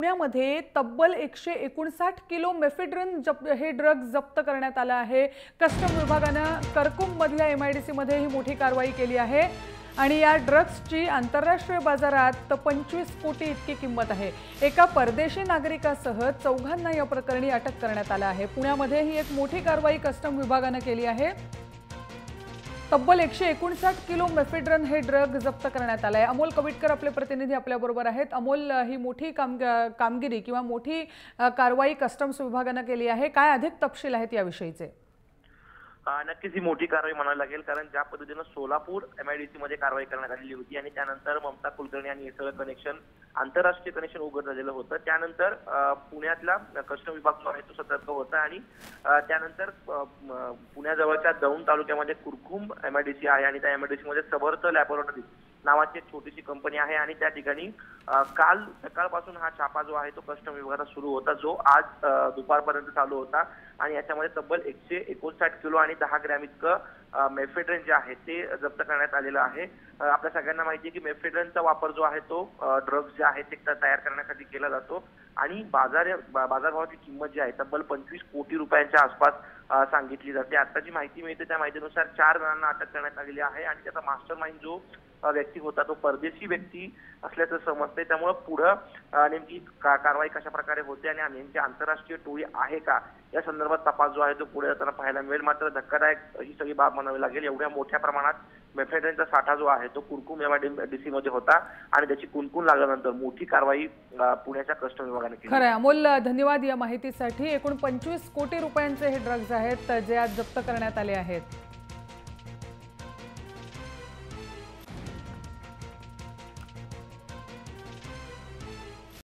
पुण्यामध्ये तब्बल 159 किलो मेफेड्रन हे ड्रग्ज जप्त करण्यात आला आहे। कस्टम विभागानं करकुंबमधल्या एमआयडीसी मध्ये ही मोठी कारवाई केली आहे आणि या ड्रग्जची आंतरराष्ट्रीय बाजारात 25 कोटी इतकी किंमत आहे। एका परदेशी नागरिकासह चौघांना या प्रकरणी अटक करण्यात आलं आहे। पुण्यामध्ये ही एक मोठी कारवाई कस्टम विभागानं केली आहे। तब्बल 159 किलो मेफेड्रन हे ड्रग जप्त करण्यात आले आहे। अमोल कविटकर आपले प्रतिनिधी आपल्याबरोबर आहेत। अमोल, ही मोठी कामगिरी किंवा मोठी कारवाई कस्टम्स विभागानं केली आहे, काय अधिक तपशील आहेत याविषयीचे? नक्कीच ही मोठी कारवाई म्हणायला लागेल, कारण ज्या पद्धतीने सोलापूर एमआयडीसी मध्ये कारवाई करण्यात आलेली होती आणि त्यानंतर ममता कुलकर्णी आणि हे सगळं कनेक्शन आंतरराष्ट्रीय कनेक्शन उघड झालेलं होतं। त्यानंतर पुण्यातला कस्टम विभाग जो आहे तो सतर्क होता आणि त्यानंतर पुण्याजवळच्या दौंड तालुक्यामध्ये कुरकुंब एमआयडीसी आहे आणि त्या एमआयडीसी मध्ये समर्थ लॅबोरेटरी नावाची एक छोटीशी कंपनी आहे आणि त्या ठिकाणी काल सकाळपासून हा छापा जो आहे तो कस्टम विभागात सुरू होता, जो आज दुपारपर्यंत चालू होता आणि याच्यामध्ये तब्बल 159 किलो आणि 10 ग्रॅम इतकं मेफेड्रन जे आहे ते जप्त करण्यात आलेलं आहे। आपल्या सगळ्यांना माहिती आहे की मेफेड्रनचा वापर जो आहे तो ड्रग्ज जे आहे ते तयार करण्यासाठी केला जातो आणि बाजारभावाची किंमत जी आहे तब्बल 25 कोटी रुपयांच्या आसपास सांगितली जाते। आता जी माहिती मिळते त्या माहितीनुसार 4 जणांना अटक करण्यात आलेली आहे आणि त्याचा मास्टरमाइंड जो व्यक्ती होता तो परदेशी व्यक्ती असल्याचं समजते। त्यामुळे पुढे नेमकी कारवाई कशा प्रकारे होते आणि नेमकी आंतरराष्ट्रीय टोळी आहे का या संदर्भात तपास जो आहे तो पुढे जाताना पाहायला मिळेल। मात्र धक्कादायक ही सगळी बाब म्हणावी लागेल। एवढ्या मोठ्या प्रमाणात मेफेड्रनचा साठा जो आहे तो कुरकुंब एमआयडीसी मध्ये होता आणि त्याची कुणकुण लागल्यानंतर मोठी कारवाई पुण्याच्या कस्टम विभागाने केली। खरं अमोल, धन्यवाद या माहितीसाठी। एकूण 25 कोटी रुपयांचे हे ड्रग्ज आहेत जे आज जप्त करण्यात आले आहेत।